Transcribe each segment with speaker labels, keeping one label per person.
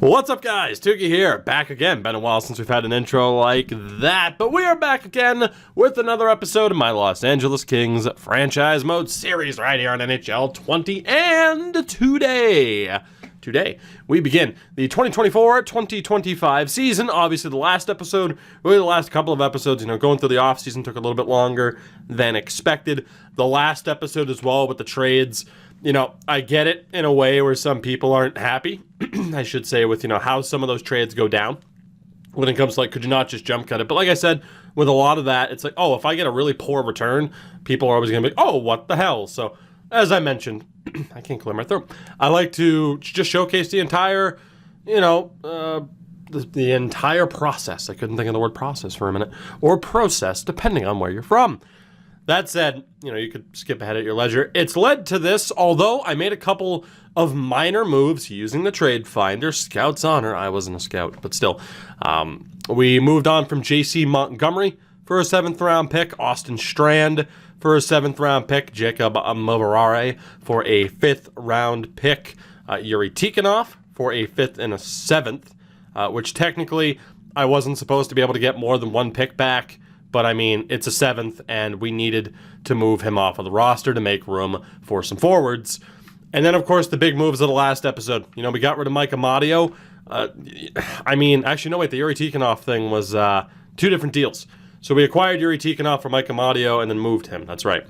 Speaker 1: What's up, guys? Tukey here, back again. Been a while since we've had an intro like that, but we are back again with another episode of my Los Angeles Kings franchise mode series right here on NHL 20. And today we begin the 2024-2025 season. Obviously, the last episode, really the last couple of episodes, going through the offseason took a little bit longer than expected. The last episode as well with the trades. I get it in a way where some people aren't happy, I should say, with, how some of those trades go down when it comes to, could you not just jump cut it? But like I said, with a lot of that, it's like, if I get a really poor return, people are always going to be like, what the hell? So, as I mentioned, I can't clear my throat. I like to just showcase the entire, the entire process. I couldn't think of the word process for a minute. Or process, depending on where you're from. That said, you could skip ahead at your leisure. It's led to this, although I made a couple of minor moves using the trade finder. Scout's honor. I wasn't a scout, but still. We moved on from J.C. Montgomery for a 7th round pick, Austin Strand for a 7th round pick, Jacob Moverare for a 5th round pick, Yuri Tikhonov for a 5th and a 7th, which technically I wasn't supposed to be able to get more than one pick back. But, it's a 7th, and we needed to move him off of the roster to make room for some forwards. And then, of course, the big moves of the last episode. We got rid of Mike Amadio. Actually, no, wait, the Yuri Tikhonov thing was 2 different deals. So we acquired Yuri Tikhonov for Mike Amadio and then moved him. That's right.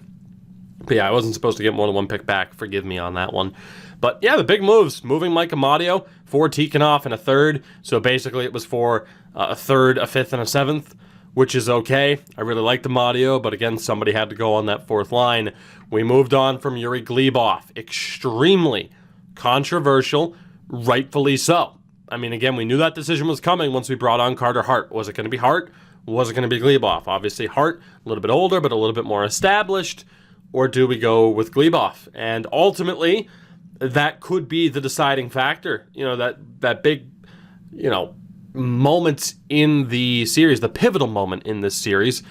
Speaker 1: But, yeah, I wasn't supposed to get more than one pick back. Forgive me on that one. But, yeah, the big moves. Moving Mike Amadio for Tikhonov and a 3rd. So, basically, it was for a 3rd, a 5th, and a 7th. Which is okay. I really liked Amadio, but again, somebody had to go on that 4th line. We moved on from Yuri Glebov. Extremely controversial, rightfully so. Again, we knew that decision was coming once we brought on Carter Hart. Was it going to be Hart? Was it going to be Glebov? Obviously, Hart, a little bit older, but a little bit more established. Or do we go with Glebov? And ultimately, that could be the deciding factor. That big, moments in the series, the pivotal moment in this series,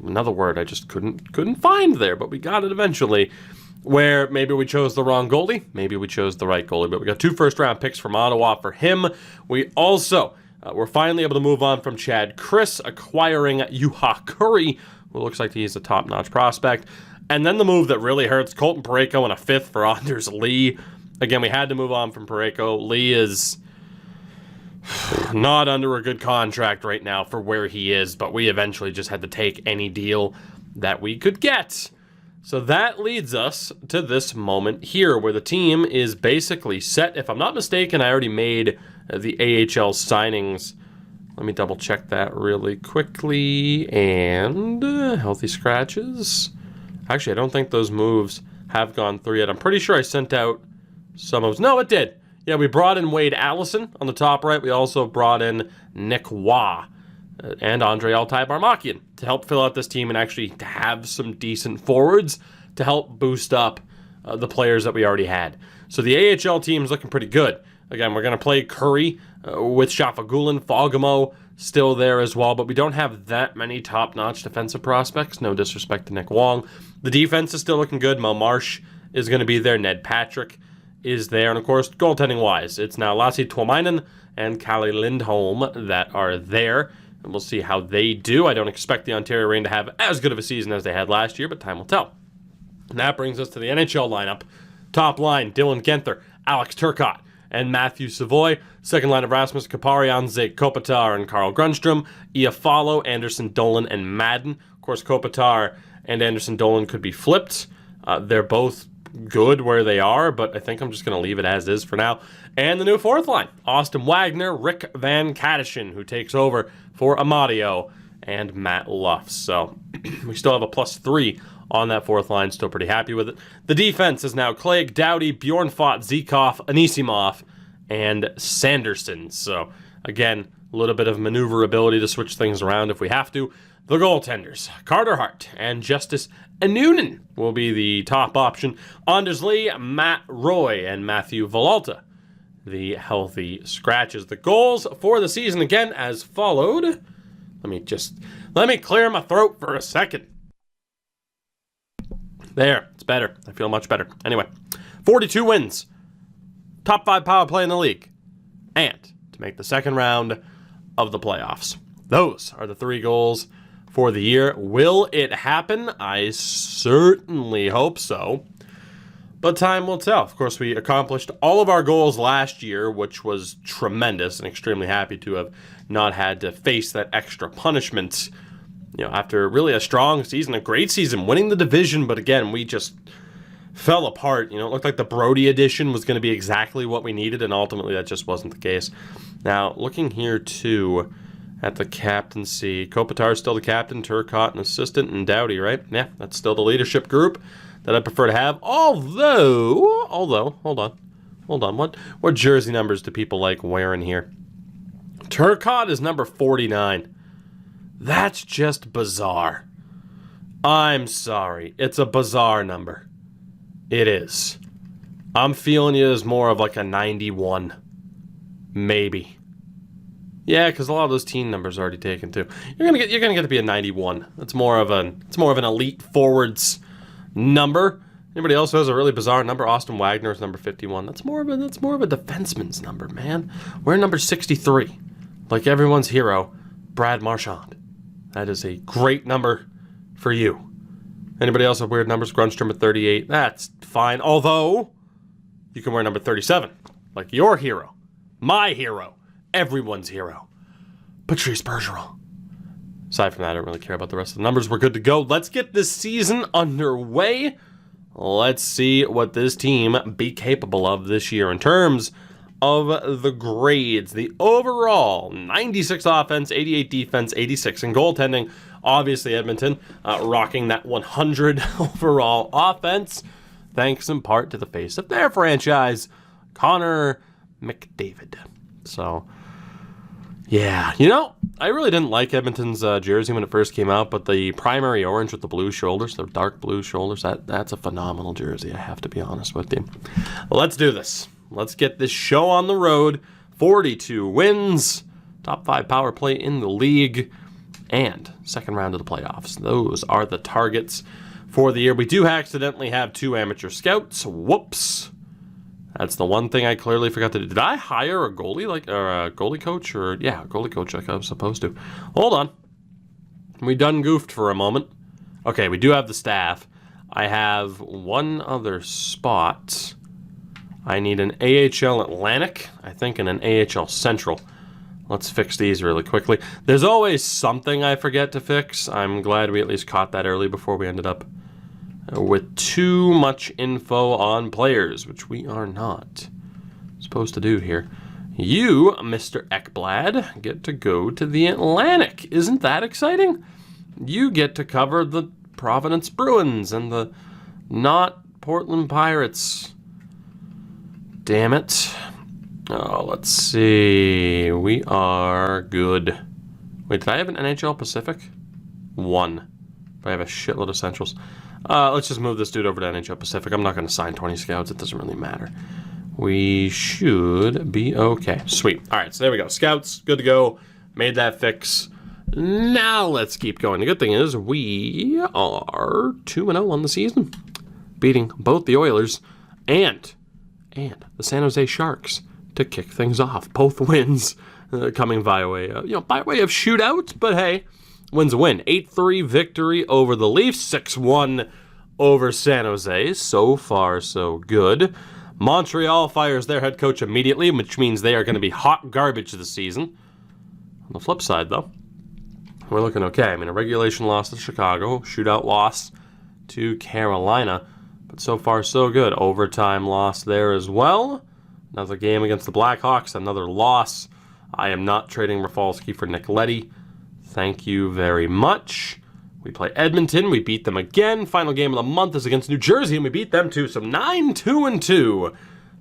Speaker 1: another word I just couldn't find there, but we got it eventually, where maybe we chose the wrong goalie, maybe we chose the right goalie, but we got 2 first-round picks from Ottawa for him. We also were finally able to move on from Chad Chris, acquiring Juha Curry, who looks like he's a top-notch prospect, and then the move that really hurts, Colton Parayko and a 5th for Anders Lee. Again, we had to move on from Parayko. Lee is not under a good contract right now for where he is, but we eventually just had to take any deal that we could get. So that leads us to this moment here where the team is basically set. If I'm not mistaken, I already made the AHL signings. Let me double check that really quickly. And healthy scratches. Actually, I don't think those moves have gone through yet. I'm pretty sure I sent out some of those. No, it did. Yeah, we brought in Wade Allison on the top right. We also brought in Nick Waugh and Andre Altai-Barmakian to help fill out this team and actually to have some decent forwards to help boost up the players that we already had. So the AHL team is looking pretty good. Again, we're going to play Curry with Shafagulin, Fogamo still there as well, but we don't have that many top-notch defensive prospects. No disrespect to Nick Wong. The defense is still looking good. Mo Marsh is going to be there. Ned Patrick is there. And, of course, goaltending-wise, it's now Lassi Tuomainen and Kalle Lindholm that are there. And we'll see how they do. I don't expect the Ontario Reign to have as good of a season as they had last year, but time will tell. And that brings us to the NHL lineup. Top line, Dylan Genther, Alex Turcotte, and Matthew Savoy. Second line of Rasmus Kaparian, Zeke Kopitar, and Carl Grundstrom. Iafallo, Anderson Dolan, and Madden. Of course, Kopitar and Anderson Dolan could be flipped. They're both good where they are, but I think I'm just going to leave it as is for now. And the new 4th line, Austin Wagner, Rick Van Kadishin, who takes over for Amadio and Matt Luff. So we still have a +3 on that 4th line. Still pretty happy with it. The defense is now Clegg, Doughty, Bjornfot, Zikov, Anisimov, and Sanderson. So again, a little bit of maneuverability to switch things around if we have to. The goaltenders, Carter Hart and Justice Noonan will be the top option. Anders Lee, Matt Roy, and Matthew Villalta, the healthy scratches. The goals for the season, again, as followed. Let me clear my throat for a second. There, it's better. I feel much better. Anyway, 42 wins. Top 5 power play in the league. And to make the second round of the playoffs. Those are the 3 goals for the year. Will it happen? I certainly hope so. But time will tell. Of course, we accomplished all of our goals last year, which was tremendous, and extremely happy to have not had to face that extra punishment. After really a strong season, a great season, winning the division, but again, we just fell apart. It looked like the Brody edition was going to be exactly what we needed, and ultimately that just wasn't the case. Now, looking here too at the captaincy, Kopitar's still the captain, Turcotte an assistant, and Doughty, right? Yeah, that's still the leadership group that I prefer to have. Although, hold on. What jersey numbers do people like wearing here? Turcotte is number 49. That's just bizarre. I'm sorry. It's a bizarre number. It is. I'm feeling it as more of like a 91. Maybe. Yeah, because a lot of those team numbers are already taken too. You're gonna get to be a 91. It's more of an elite forwards number. Anybody else who has a really bizarre number? Austin Wagner is number 51. That's more of a defenseman's number, man. We're number 63. Like everyone's hero, Brad Marchand. That is a great number for you. Anybody else have weird numbers? Grunstrom at 38. That's fine. Although, you can wear number 37. Like your hero. My hero. Everyone's hero. Patrice Bergeron. Aside from that, I don't really care about the rest of the numbers. We're good to go. Let's get this season underway. Let's see what this team be capable of this year in terms of the grades. The overall 96 offense, 88 defense, 86 in goaltending. Obviously, Edmonton rocking that 100 overall offense, thanks in part to the face of their franchise, Connor McDavid. So, yeah, I really didn't like Edmonton's jersey when it first came out, but the primary orange with the blue shoulders, the dark blue shoulders, that's a phenomenal jersey, I have to be honest with you. Let's do this. Let's get this show on the road. 42 wins, top 5 power play in the league, and second round of the playoffs. Those are the targets for the year. We do accidentally have 2 amateur scouts. Whoops. That's the one thing I clearly forgot to do. Did I hire a goalie or a goalie coach? Yeah, a goalie coach like I was supposed to. Hold on. We done goofed for a moment. Okay, we do have the staff. I have one other spot. I need an AHL Atlantic, I think, and an AHL Central. Let's fix these really quickly. There's always something I forget to fix. I'm glad we at least caught that early before we ended up with too much info on players, which we are not supposed to do here. You, Mr. Ekblad, get to go to the Atlantic. Isn't that exciting? You get to cover the Providence Bruins and the not Portland Pirates. Damn it. Oh, let's see. We are good. Wait, did I have an NHL Pacific? 1. But I have a shitload of Centrals. Let's just move this dude over to NHL Pacific. I'm not going to sign 20 scouts. It doesn't really matter. We should be okay. Sweet. All right, so there we go. Scouts, good to go. Made that fix. Now let's keep going. The good thing is we are 2-0 on the season, beating both the Oilers and the San Jose Sharks to kick things off. Both wins coming by way of shootout, but hey, win's a win. 8-3 victory over the Leafs, 6-1 over San Jose. So far, so good. Montreal fires their head coach immediately, which means they are going to be hot garbage this season. On the flip side, though, we're looking okay. I mean, a regulation loss to Chicago, shootout loss to Carolina, but so far, so good. Overtime loss there as well. Another game against the Blackhawks, another loss. I am not trading Rafalski for Nick Leddy. Thank you very much. We play Edmonton. We beat them again. Final game of the month is against New Jersey, and we beat them too. So 9-2-2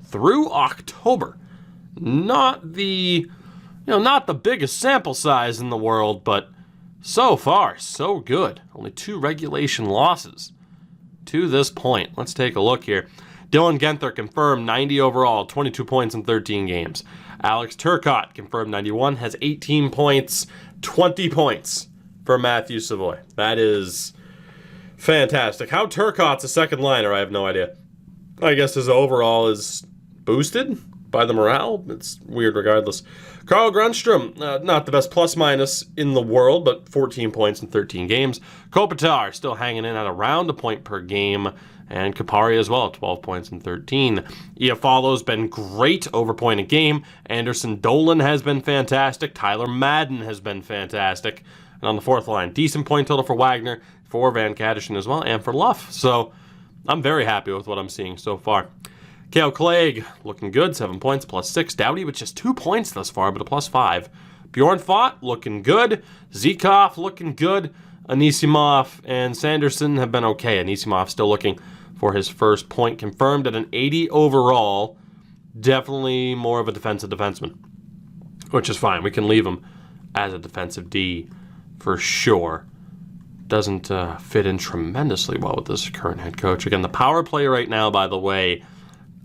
Speaker 1: through October. Not the biggest sample size in the world, but so far, so good. Only 2 regulation losses to this point. Let's take a look here. Dylan Guenther confirmed 90 overall, 22 points in 13 games. Alex Turcotte confirmed 91, has 18 points, 20 points for Matthew Savoy. That is fantastic. How Turcotte's a second liner, I have no idea. I guess his overall is boosted. by the morale. It's weird regardless. Carl Grundstrom, not the best plus-minus in the world, but 14 points in 13 games. Kopitar still hanging in at around a point per game. And Kapari as well, 12 points in 13. Iafalo's been great over point a game. Anderson Dolan has been fantastic. Tyler Madden has been fantastic. And on the fourth line, decent point total for Wagner, for Van Kadishin as well, and for Luff. So I'm very happy with what I'm seeing so far. Kale Clegg, looking good, 7 points, +6. Doughty with just 2 points thus far, but a +5. Bjorn Fott, looking good. Zikov, looking good. Anisimov and Sanderson have been okay. Anisimov still looking for his first point, confirmed at an 80 overall. Definitely more of a defensive defenseman, which is fine. We can leave him as a defensive D for sure. Doesn't fit in tremendously well with this current head coach. Again, the power play right now, by the way,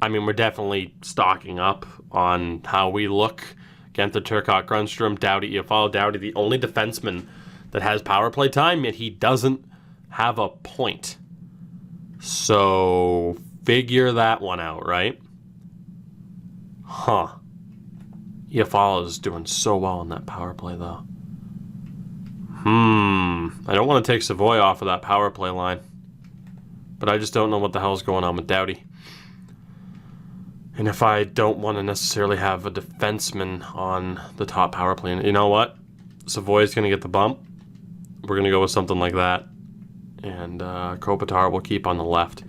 Speaker 1: I mean, we're definitely stocking up on how we look. Genther, Turcotte, Grundstrom, Doughty, Iafalo. Doughty, the only defenseman that has power play time, yet he doesn't have a point. So, figure that one out, right? Huh. Iafalo is doing so well in that power play, though. I don't want to take Savoy off of that power play line. But I just don't know what the hell's going on with Doughty. And if I don't want to necessarily have a defenseman on the top power play, you know what? Savoy's going to get the bump. We're going to go with something like that. And Kopitar will keep on the left.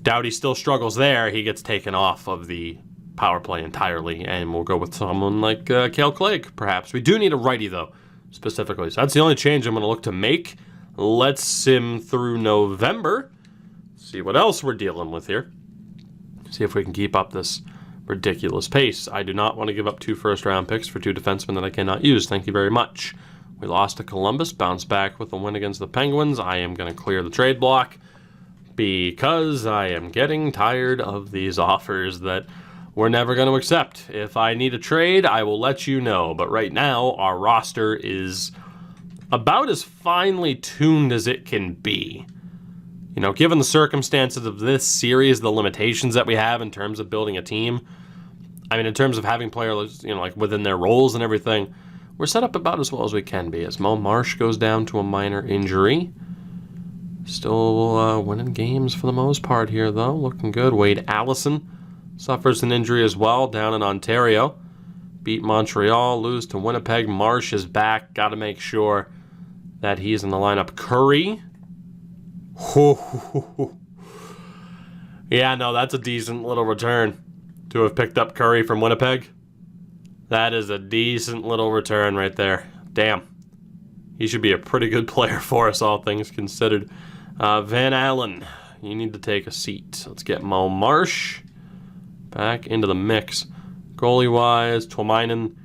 Speaker 1: Doughty still struggles there. He gets taken off of the power play entirely. And we'll go with someone like Kale Clegg, perhaps. We do need a righty, though, specifically. So that's the only change I'm going to look to make. Let's sim through November. See what else we're dealing with here. See if we can keep up this ridiculous pace. I do not want to give up 2 first-round picks for 2 defensemen that I cannot use. Thank you very much. We lost to Columbus, bounced back with a win against the Penguins. I am going to clear the trade block because I am getting tired of these offers that we're never going to accept. If I need a trade, I will let you know. But right now, our roster is about as finely tuned as it can be. You know, given the circumstances of this series, the limitations that we have in terms of building a team, I mean, in terms of having players, you know, like within their roles and everything, we're set up about as well as we can be. As Mo Marsh goes down to a minor injury. Still winning games for the most part here, though. Looking good. Wade Allison suffers an injury as well down in Ontario. Beat Montreal, lose to Winnipeg. Marsh is back. Got to make sure that he's in the lineup. Curry. Yeah, no, that's a decent little return to have picked up Curry from Winnipeg. That is a decent little return right there. Damn. He should be a pretty good player for us, all things considered. Van Allen, you need to take a seat. Let's get Mo Marsh back into the mix. Goalie-wise, Tuomainen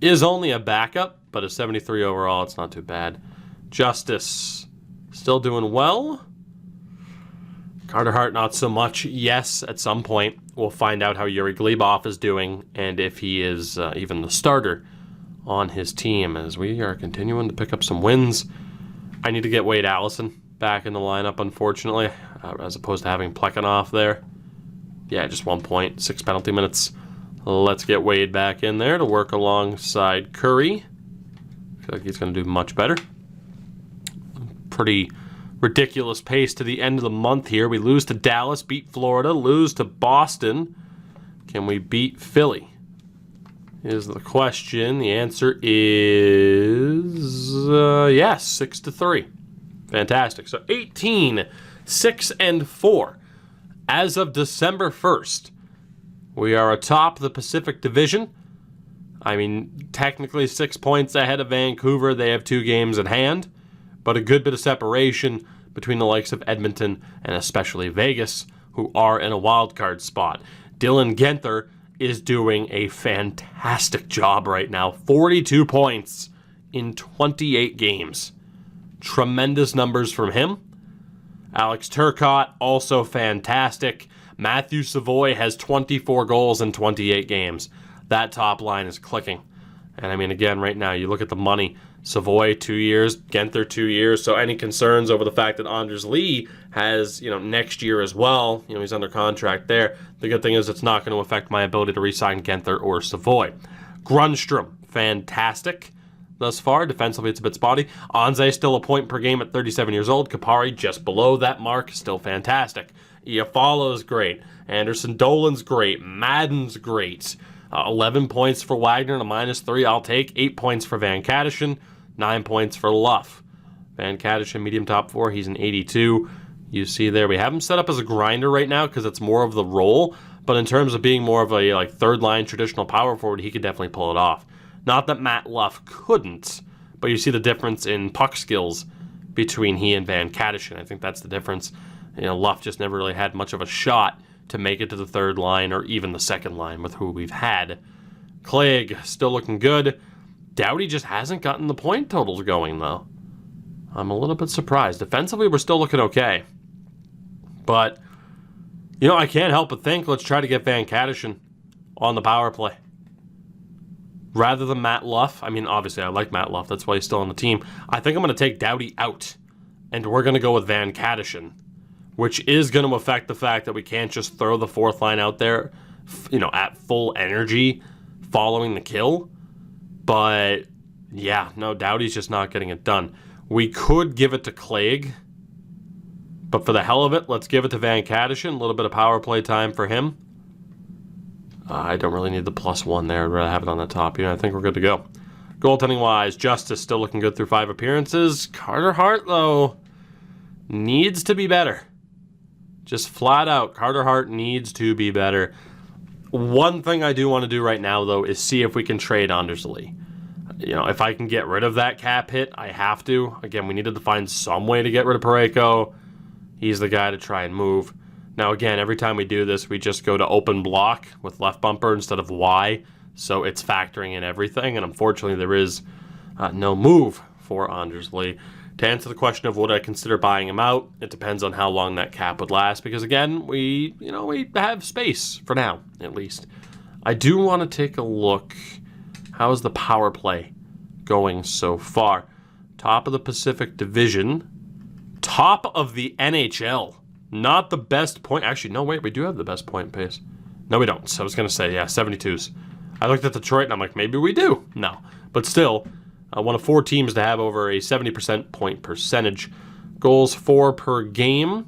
Speaker 1: is only a backup, but a 73 overall, it's not too bad. Justice, still doing well. Carter Hart, not so much. Yes, at some point, we'll find out how Yuri Glebov is doing and if he is even the starter on his team as we are continuing to pick up some wins. I need to get Wade Allison back in the lineup, unfortunately, as opposed to having Plekhanov there. Yeah, just 1 point, 6 penalty minutes. Let's get Wade back in there to work alongside Curry. I feel like he's going to do much better. Pretty ridiculous pace to the end of the month here. We lose to Dallas, beat Florida, lose to Boston. Can we beat Philly? Is the question. The answer is yes, 6-3. Fantastic. So 18, 6-4. As of December 1st, we are atop the Pacific Division. I mean, technically 6 points ahead of Vancouver. They have 2 games in hand, but a good bit of separation between the likes of Edmonton and especially Vegas, who are in a wild card spot. Dylan Genther is doing a fantastic job right now. 42 points in 28 games. Tremendous numbers from him. Alex Turcotte, also fantastic. Matthew Savoy has 24 goals in 28 games. That top line is clicking. And I mean, again, right now, you look at the money. Savoy, 2 years. Genther, 2 years. So any concerns over the fact that Anders Lee has, next year as well, he's under contract there. The good thing is it's not going to affect my ability to re-sign Genther or Savoy. Grundstrom, fantastic thus far. Defensively, it's a bit spotty. Anze still a point per game at 37 years old. Kapari just below that mark, still fantastic. Iafalo's great. Anderson Dolan's great. Madden's great. 11 points for Wagner and a -3. I'll take 8 points for Van Kattersen, 9 points for Luff. Van Kattersen, medium top 4. He's an 82. You see there, we have him set up as a grinder right now because it's more of the role. But in terms of being more of a third-line traditional power forward, he could definitely pull it off. Not that Matt Luff couldn't, but you see the difference in puck skills between he and Van Kattersen. I think that's the difference. Luff just never really had much of a shot to make it to the third line or even the second line with who we've had. Clegg, still looking good. Doughty just hasn't gotten the point totals going, though. I'm a little bit surprised. Defensively, we're still looking okay. But, I can't help but think, let's try to get Van Kattersen on the power play. Rather than Matt Luff. I mean, obviously, I like Matt Luff. That's why he's still on the team. I think I'm going to take Doughty out, and we're going to go with Van Kattersen, which is going to affect the fact that we can't just throw the fourth line out there, at full energy following the kill. But, yeah, no, Doughty's just not getting it done. We could give it to Clegg, but for the hell of it, let's give it to Van Kattersen. A little bit of power play time for him. I don't really need the +1 there. I'd rather have it on the top. I think we're good to go. Goaltending-wise, Justice still looking good through 5 appearances. Carter Hart, though, needs to be better. Just flat out, Carter Hart needs to be better. One thing I do want to do right now, though, is see if we can trade Anders Lee. If I can get rid of that cap hit, I have to. Again, we needed to find some way to get rid of Parayko. He's the guy to try and move. Now, again, every time we do this, we just go to open block with left bumper instead of Y, so it's factoring in everything, and unfortunately there is no move for Anders Lee. To answer the question of would I consider buying him out, it depends on how long that cap would last, because again, we have space for now, at least. I do want to take a look. How is the power play going so far? Top of the Pacific Division. Top of the NHL. Not the best point. Actually, no, wait, we do have the best point pace. No, we don't. So I was going to say, 72s. I looked at Detroit and I'm like, maybe we do. No. But still, one of 4 teams to have over a 70% point percentage. Goals for per game.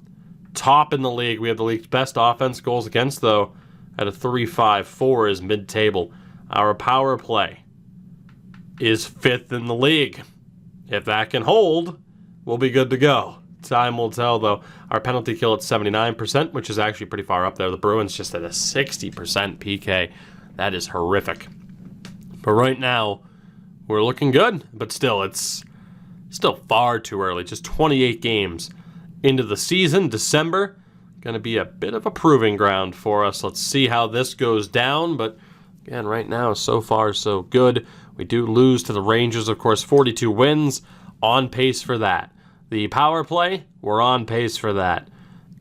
Speaker 1: Top in the league. We have the league's best offense. Goals against, though, at a 3.54 is mid-table. Our power play is 5th in the league. If that can hold, we'll be good to go. Time will tell, though. Our penalty kill at 79%, which is actually pretty far up there. The Bruins just at a 60% PK. That is horrific. But right now, we're looking good. But still, it's still far too early. Just 28 games into the season. December, going to be a bit of a proving ground for us. Let's see how this goes down. But again, right now, so far, so good. We do lose to the Rangers, of course, 42 wins. On pace for that. The power play, we're on pace for that.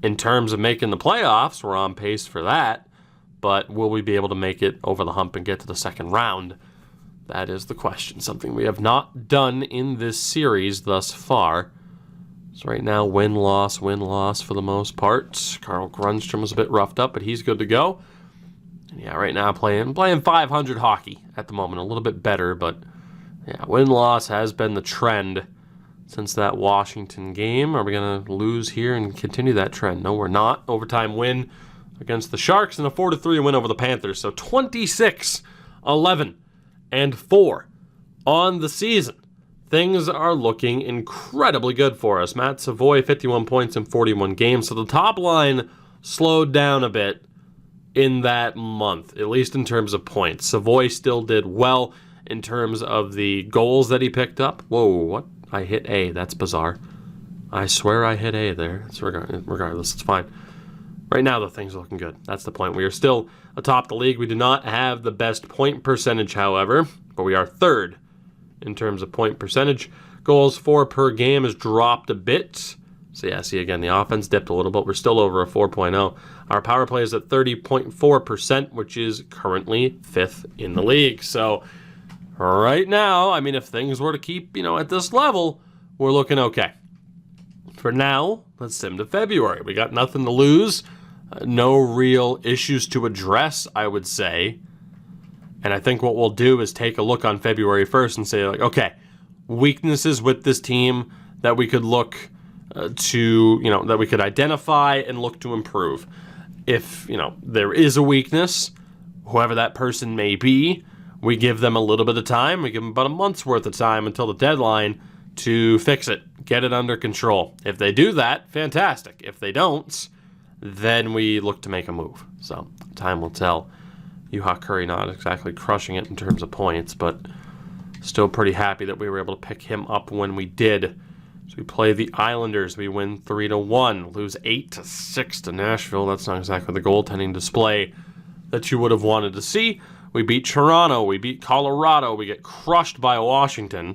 Speaker 1: In terms of making the playoffs, we're on pace for that. But will we be able to make it over the hump and get to the second round? That is the question. Something we have not done in this series thus far. So right now, win-loss for the most part. Carl Grundstrom was a bit roughed up, but he's good to go. And yeah, right now playing 500 hockey at the moment. A little bit better, but yeah, win-loss has been the trend since that Washington game. Are we going to lose here and continue that trend? No, we're not. Overtime win against the Sharks and a 4-3 win over the Panthers. So 26-11-4 on the season. Things are looking incredibly good for us. Matt Savoy, 51 points in 41 games. So the top line slowed down a bit in that month, at least in terms of points. Savoy still did well in terms of the goals that he picked up. Whoa, what? I hit A. That's bizarre. I swear I hit A there. It's regardless, it's fine. Right now, the things are looking good. That's the point. We are still atop the league. We do not have the best point percentage, however, but we are 3rd in terms of point percentage. Goals for per game has dropped a bit. So yeah, see again, the offense dipped a little bit. We're still over a 4.0. Our power play is at 30.4%, which is currently 5th in the league. So right now, I mean, if things were to keep, at this level, we're looking okay. For now, let's sim to February. We got nothing to lose. No real issues to address, I would say. And I think what we'll do is take a look on February 1st and say, like, okay, weaknesses with this team that we could look that we could identify and look to improve. If, there is a weakness, whoever that person may be, we give them a little bit of time. We give them about a month's worth of time until the deadline to fix it, get it under control. If they do that, fantastic. If they don't, then we look to make a move. So time will tell. Yuha Curry not exactly crushing it in terms of points, but still pretty happy that we were able to pick him up when we did. So we play the Islanders. We win 3-1, lose 8-6 to Nashville. That's not exactly the goaltending display that you would have wanted to see. We beat Toronto. We beat Colorado. We get crushed by Washington.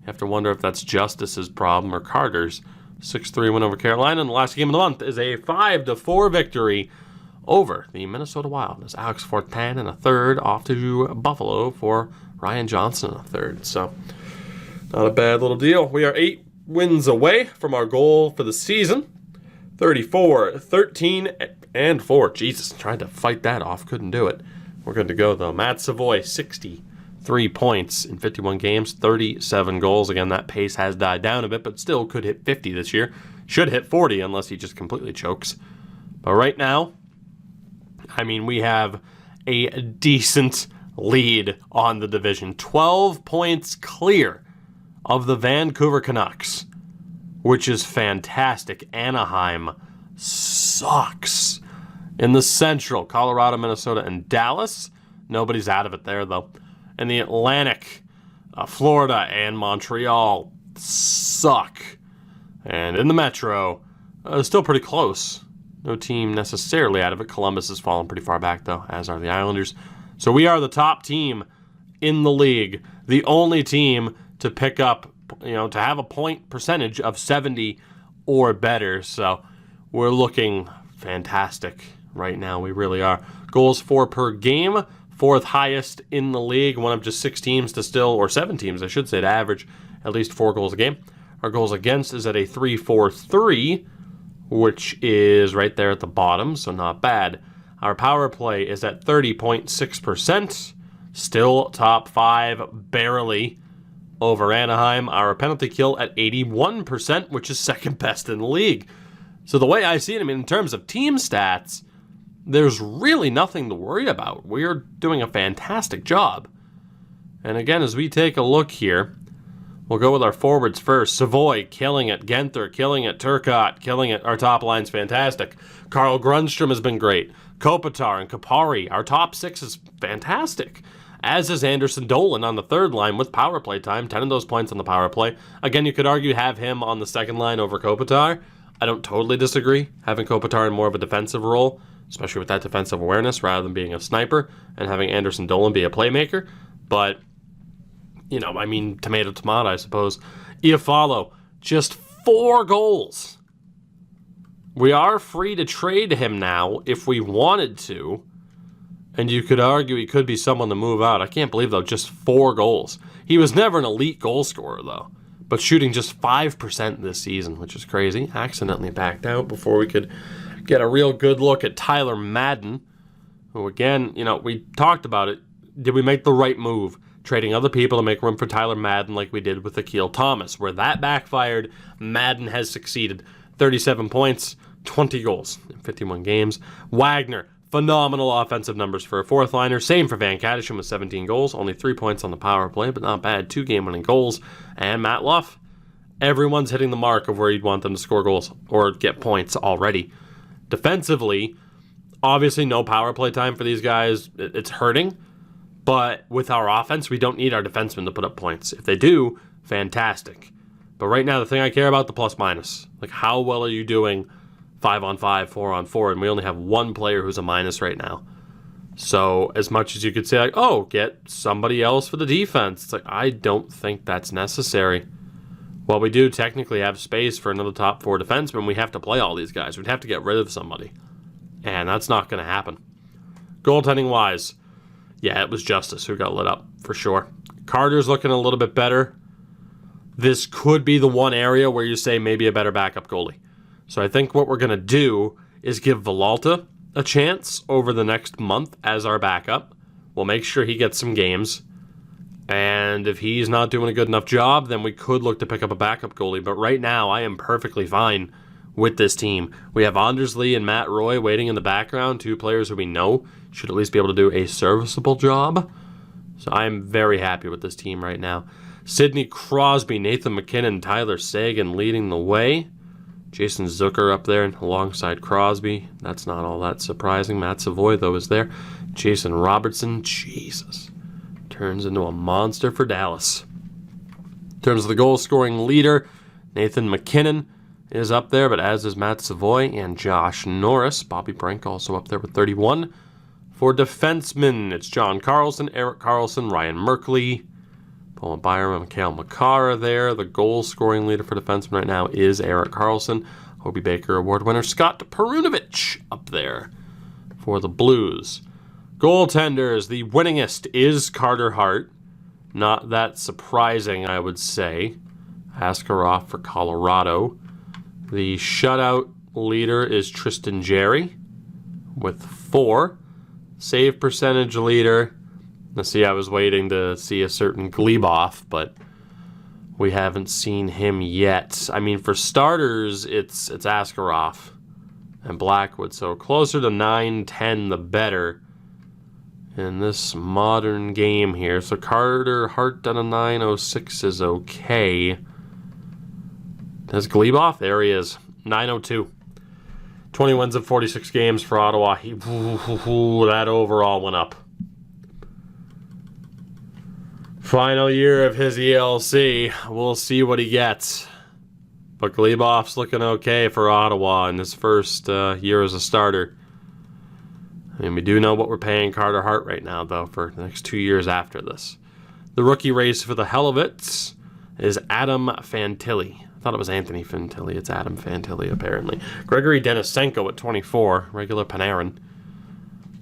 Speaker 1: You have to wonder if that's Justice's problem or Carter's. 6-3 win over Carolina. And the last game of the month is a 5-4 victory over the Minnesota Wild. There's Alex Fortin in a third, off to Buffalo for Ryan Johnson in a third. So, not a bad little deal. We are 8 wins away from our goal for the season. 34, 13, and 4. Jesus, tried to fight that off. Couldn't do it. We're good to go, though. Matt Savoy, 63 points in 51 games, 37 goals. Again, that pace has died down a bit, but still could hit 50 this year. Should hit 40 unless he just completely chokes. But right now, I mean, we have a decent lead on the division. 12 points clear of the Vancouver Canucks, which is fantastic. Anaheim sucks. In the Central, Colorado, Minnesota, and Dallas. Nobody's out of it there, though. In the Atlantic, Florida and Montreal suck. And in the Metro, still pretty close. No team necessarily out of it. Columbus has fallen pretty far back, though, as are the Islanders. So we are the top team in the league. The only team to pick up, to have a point percentage of 70 or better. So we're looking fantastic right now. We really are. Goals for per game, 4th highest in the league. One of just 6 teams to still, or 7 teams, I should say, to average at least 4 goals a game. Our goals against is at a 3.43, which is right there at the bottom, so not bad. Our power play is at 30.6%, still top 5, barely over Anaheim. Our penalty kill at 81%, which is second best in the league. So the way I see it, in terms of team stats, there's really nothing to worry about. We're doing a fantastic job. And again, as we take a look here, we'll go with our forwards first. Savoy, killing it. Genther, killing it. Turcotte, killing it. Our top line's fantastic. Carl Grundstrom has been great. Kopitar and Kapari, our top 6 is fantastic. As is Anderson Dolan on the third line with power play time. 10 of those points on the power play. Again, you could argue have him on the second line over Kopitar. I don't totally disagree. Having Kopitar in more of a defensive role, especially with that defensive awareness rather than being a sniper, and having Anderson Dolan be a playmaker. But tomato, I suppose. Iafallo, just 4 goals. We are free to trade him now if we wanted to. And you could argue he could be someone to move out. I can't believe, though, just 4 goals. He was never an elite goal scorer, though. But shooting just 5% this season, which is crazy. Accidentally backed out before we could get a real good look at Tyler Madden, who, again, we talked about it. Did we make the right move? Trading other people to make room for Tyler Madden like we did with Akil Thomas. Where that backfired, Madden has succeeded. 37 points, 20 goals in 51 games. Wagner, phenomenal offensive numbers for a 4th liner. Same for Van Kadishin with 17 goals. Only 3 points on the power play, but not bad. 2 game-winning goals. And Matt Luff, everyone's hitting the mark of where you'd want them to score goals or get points already. Defensively, obviously no power play time for these guys. It's hurting. But with our offense, we don't need our defensemen to put up points. If they do, fantastic. But right now, the thing I care about, the plus-minus. Like, how well are you doing 5-on-5, 4-on-4? And we only have 1 player who's a minus right now. So as much as you could say, get somebody else for the defense, it's like, I don't think that's necessary. While we do technically have space for another top 4 defenseman, we have to play all these guys. We'd have to get rid of somebody. And that's not going to happen. Goaltending-wise, yeah, it was Justice who got lit up, for sure. Carter's looking a little bit better. This could be the one area where you say maybe a better backup goalie. So I think what we're going to do is give Villalta a chance over the next month as our backup. We'll make sure he gets some games. And if he's not doing a good enough job, then we could look to pick up a backup goalie. But right now, I am perfectly fine with this team. We have Anders Lee and Matt Roy waiting in the background, 2 players who we know should at least be able to do a serviceable job. So I am very happy with this team right now. Sidney Crosby, Nathan McKinnon, Tyler Sagan leading the way. Jason Zucker up there alongside Crosby. That's not all that surprising. Matt Savoy, though, is there. Jason Robertson, Jesus, turns into a monster for Dallas. In terms of the goal-scoring leader, Nathan McKinnon is up there, but as is Matt Savoy and Josh Norris. Bobby Brink also up there with 31. For defensemen, it's John Carlson, Eric Carlson, Ryan Merkley, Paul Byram, and Mikhail Makar there. The goal-scoring leader for defensemen right now is Eric Carlson. Hobie Baker Award winner Scott Perunovich up there for the Blues. Goaltenders, the winningest is Carter Hart. Not that surprising, I would say. Askarov for Colorado. The shutout leader is Tristan Jarry with 4. Save percentage leader. Let's see, I was waiting to see a certain Glebov, but we haven't seen him yet. I mean, for starters, it's Askarov and Blackwood, so closer to 9-10 the better in this modern game here. So Carter Hart at a 9.06 is okay. There's Glebov. There he is. 9.02. 20 wins in 46 games for Ottawa. That overall went up. Final year of his ELC. We'll see what he gets. But Glebov's looking okay for Ottawa in his first year as a starter. And we do know what we're paying Carter Hart right now, though, for the next 2 years after this. The rookie race for the hell of it is Adam Fantilli. I thought it was Anthony Fantilli. It's Adam Fantilli, apparently. Gregory Denisenko at 24. Regular Panarin.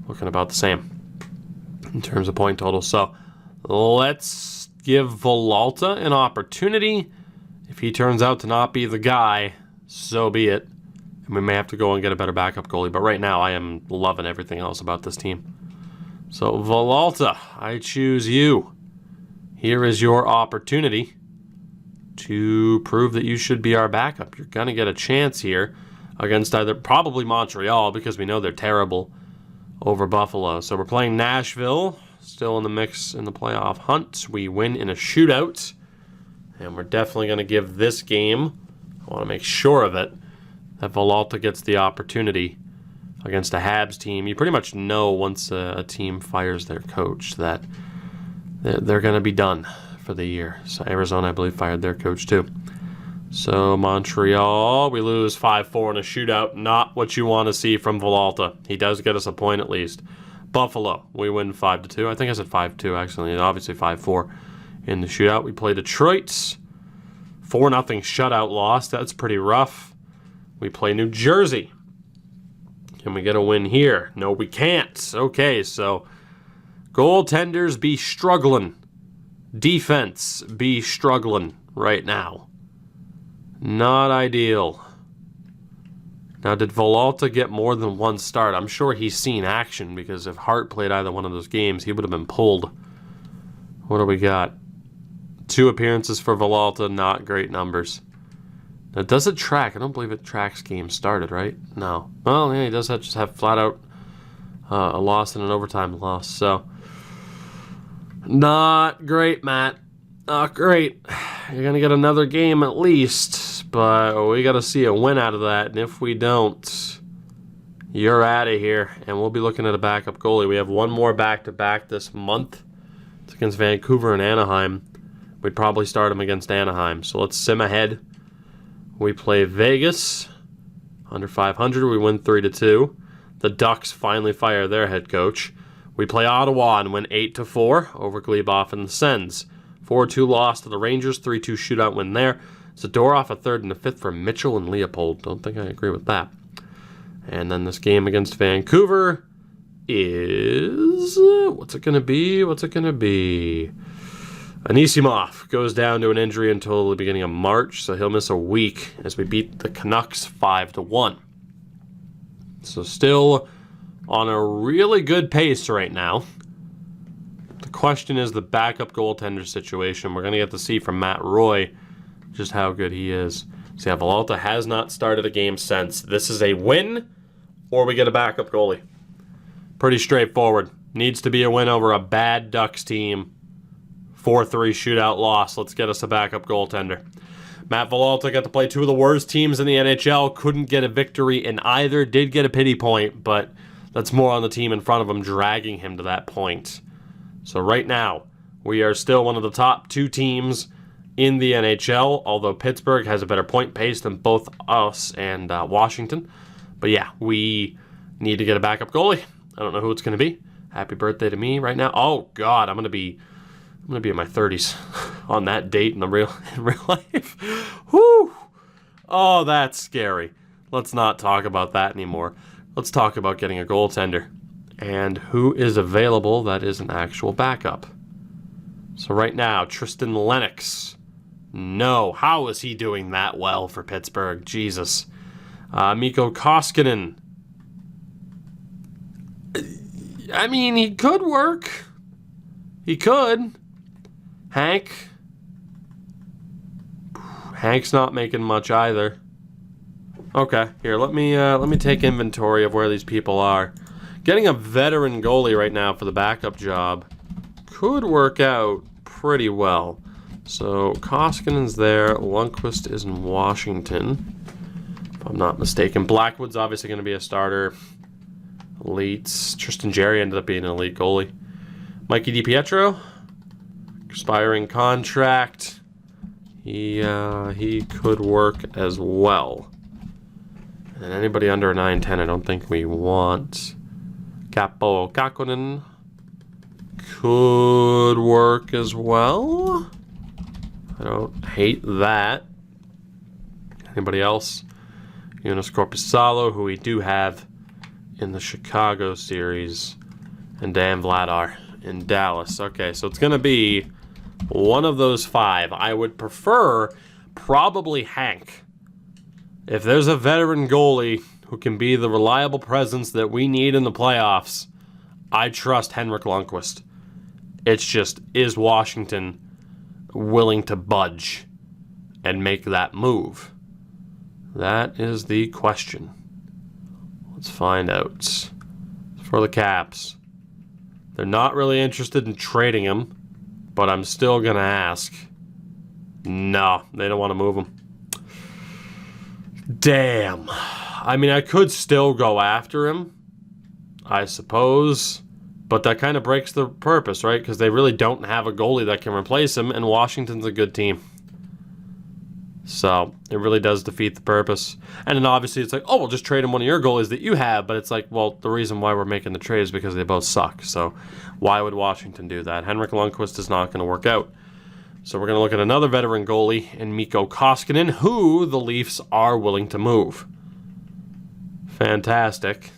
Speaker 1: Looking about the same in terms of point total. So let's give Villalta an opportunity. If he turns out to not be the guy, so be it. And we may have to go and get a better backup goalie. But right now, I am loving everything else about this team. So, Villalta, I choose you. Here is your opportunity to prove that you should be our backup. You're going to get a chance here against probably Montreal, because we know they're terrible, over Buffalo. So we're playing Nashville, still in the mix in the playoff hunt. We win in a shootout. And we're definitely going to give this game, I want to make sure of it, that Villalta gets the opportunity against a Habs team. You pretty much know once a team fires their coach that they're going to be done for the year. So Arizona, I believe, fired their coach too. So Montreal, we lose 5-4 in a shootout. Not what you want to see from Villalta. He does get us a point at least. Buffalo, we win 5-2. I think I said 5-2, actually. Obviously 5-4 in the shootout. We play Detroit. 4-0 shutout loss. That's pretty rough. We play New Jersey. Can we get a win here? No, we can't. Okay, so goaltenders be struggling. Defense be struggling right now. Not ideal. Now, did Villalta get more than one start? I'm sure he's seen action, because if Hart played either one of those games, he would have been pulled. What do we got? 2 appearances for Villalta, not great numbers. Now, does it track? I don't believe it tracks games started, right? No. Well, yeah, he does just have flat out a loss and an overtime loss. So, not great, Matt. Not great. You're going to get another game at least, but we got to see a win out of that. And if we don't, you're out of here. And we'll be looking at a backup goalie. We have one more back-to-back this month. It's against Vancouver and Anaheim. We'd probably start him against Anaheim. So let's sim ahead. We play Vegas, under 500. We win 3-2. The Ducks finally fire their head coach. We play Ottawa and win 8-4 over Glebov and the Sens. 4-2 loss to the Rangers. 3-2 shootout win there. Zadorov a 3rd and a 5th for Mitchell and Leopold. Don't think I agree with that. And then this game against Vancouver is... What's it going to be? Anisimov goes down to an injury until the beginning of March, so he'll miss a week as we beat the Canucks 5-1. So still on a really good pace right now. The question is the backup goaltender situation. We're going to get to see from Matt Roy just how good he is. So yeah, Villalta has not started a game since. This is a win, or we get a backup goalie. Pretty straightforward. Needs to be a win over a bad Ducks team. 4-3 shootout loss. Let's get us a backup goaltender. Matt Villalta got to play two of the worst teams in the NHL. Couldn't get a victory in either. Did get a pity point, but that's more on the team in front of him dragging him to that point. So right now, we are still one of the top two teams in the NHL, although Pittsburgh has a better point pace than both us and Washington. But yeah, we need to get a backup goalie. I don't know who it's going to be. Happy birthday to me right now. Oh, God, I'm going to be in my 30s on that date in real life. Whew. Oh, that's scary. Let's not talk about that anymore. Let's talk about getting a goaltender. And who is available that is an actual backup. So right now, Tristan Lennox. No. How is he doing that well for Pittsburgh? Jesus. Mikko Koskinen. I mean, he could work. He could. Hank's not making much either. Okay, here, let me take inventory of where these people are. Getting a veteran goalie right now for the backup job could work out pretty well. So Koskinen's there. Lundqvist is in Washington, if I'm not mistaken. Blackwood's obviously going to be a starter. Elites. Tristan Jarry ended up being an elite goalie. Mikey DiPietro, expiring contract. He could work as well. And anybody under a 9-10, I don't think we want. Capo Kakkonen could work as well. I don't hate that. Anybody else? Jonas Korpisalo, who we do have in the Chicago series, and Dan Vladar in Dallas. Okay, so it's going to be one of those five. I would prefer probably Hank. If there's a veteran goalie who can be the reliable presence that we need in the playoffs, I trust Henrik Lundqvist. It's just, is Washington willing to budge and make that move? That is the question. Let's find out. For the Caps, they're not really interested in trading him, but I'm still going to ask. No, they don't want to move him. Damn. I mean, I could still go after him, I suppose, but that kind of breaks the purpose, right? Because they really don't have a goalie that can replace him, and Washington's a good team. So it really does defeat the purpose. And then obviously it's like, oh, we'll just trade him one of your goalies that you have. But it's like, well, the reason why we're making the trade is because they both suck. So why would Washington do that? Henrik Lundqvist is not going to work out. So we're going to look at another veteran goalie in Mikko Koskinen, who the Leafs are willing to move. Fantastic.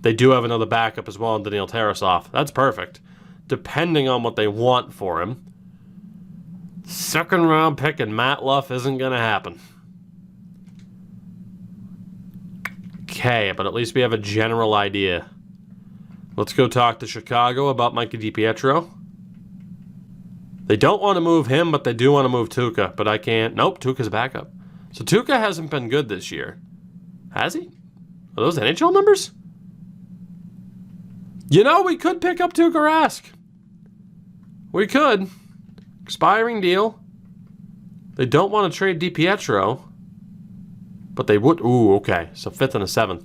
Speaker 1: They do have another backup as well in Daniil Tarasov. That's perfect. Depending on what they want for him. Second round pick and Matt Luff isn't going to happen. Okay, but at least we have a general idea. Let's go talk to Chicago about Mikey DiPietro. They don't want to move him, but they do want to move Tuukka. But I can't. Nope, Tuukka's backup. So Tuukka hasn't been good this year. Has he? Are those NHL numbers? You know, we could pick up Tuukka Rask. We could. Expiring deal. They don't want to trade DiPietro. But they would. Ooh, okay. So 5th and a 7th.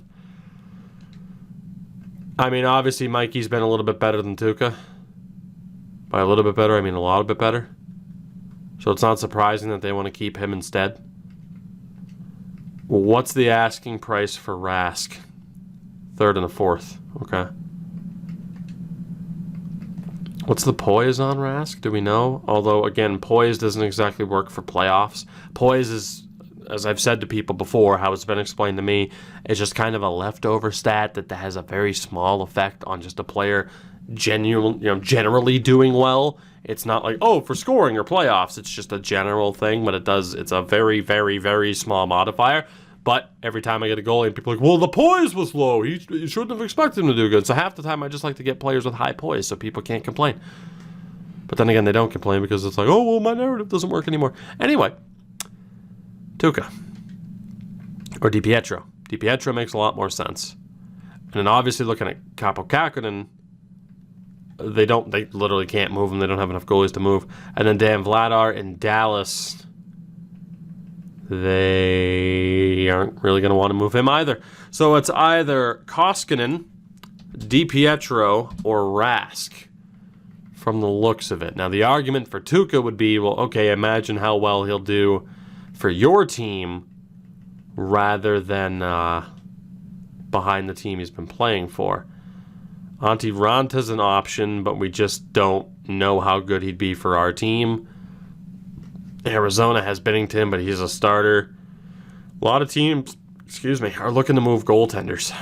Speaker 1: I mean, obviously, Mikey's been a little bit better than Tuukka. By a little bit better, I mean a lot bit better. So it's not surprising that they want to keep him instead. Well, what's the asking price for Rask? 3rd and a 4th. Okay. What's the poise on Rask? Do we know? Although, again, poise doesn't exactly work for playoffs. Poise is, as I've said to people before, how it's been explained to me, it's just kind of a leftover stat that has a very small effect on just a player generally doing well It's not like, oh, for scoring or playoffs. It's just a general thing, but it's a very, very, very small modifier. But every time I get a goalie and people are like, well, the poise was low. You shouldn't have expected him to do good. So half the time I just like to get players with high poise so people can't complain. But then again, they don't complain because it's like, oh, well, my narrative doesn't work anymore. Anyway, Tuukka or DiPietro. DiPietro makes a lot more sense. And then obviously looking at Kaapo Kähkönen, they literally can't move him. They don't have enough goalies to move. And then Dan Vladar in Dallas, they aren't really going to want to move him either. So it's either Koskinen, DiPietro, or Rask from the looks of it. Now, the argument for Tuukka would be, well, okay, imagine how well he'll do for your team rather than behind the team he's been playing for. Antti Ranta's an option, but we just don't know how good he'd be for our team. Arizona has Binnington, but he's a starter. A lot of teams, are looking to move goaltenders.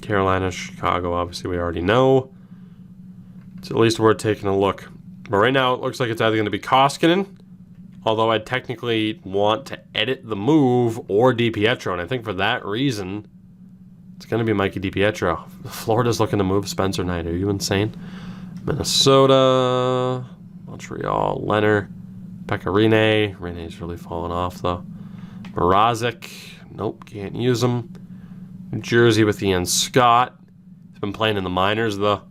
Speaker 1: Carolina, Chicago, obviously we already know. It's at least worth taking a look. But right now it looks like it's either going to be Koskinen, although I'd technically want to edit the move, or DiPietro, and I think for that reason, it's going to be Mikey DiPietro. Florida's looking to move Spencer Knight. Are you insane? Minnesota, Montreal, Leonard, Pekka Rinne. Rinne's really fallen off, though. Mrazek, nope, can't use him. New Jersey with Ian Scott. He's been playing in the minors, though.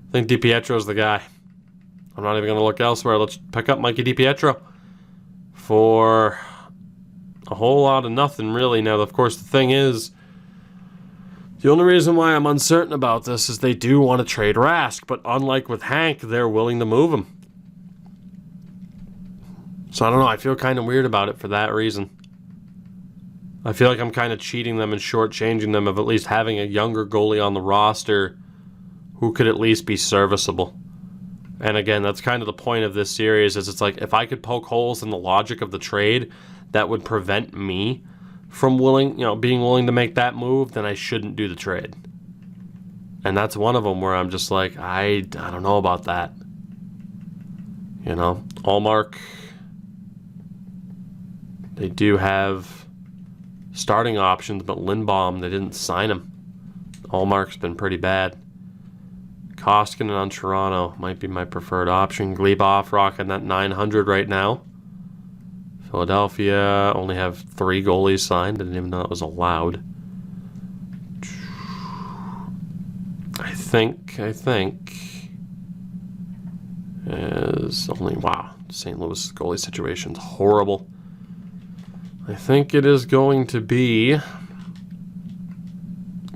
Speaker 1: I think DiPietro's the guy. I'm not even going to look elsewhere. Let's pick up Mikey DiPietro for a whole lot of nothing, really. Now, of course, the thing is, the only reason why I'm uncertain about this is they do want to trade Rask, but unlike with Hank, they're willing to move him. So I don't know, I feel kind of weird about it for that reason. I feel like I'm kind of cheating them and shortchanging them of at least having a younger goalie on the roster who could at least be serviceable. And again, that's kind of the point of this series, is it's like, if I could poke holes in the logic of the trade that would prevent me from being willing to make that move, then I shouldn't do the trade. And that's one of them where I'm just like, I don't know about that. Allmark, they do have starting options, but Lindbaum, they didn't sign him. Allmark's been pretty bad. Koskinen on Toronto might be my preferred option. Glebov rocking that 900 right now. Philadelphia only have 3 goalies signed. I didn't even know that was allowed. I think is only, wow, St. Louis goalie situation's horrible. I think it is going to be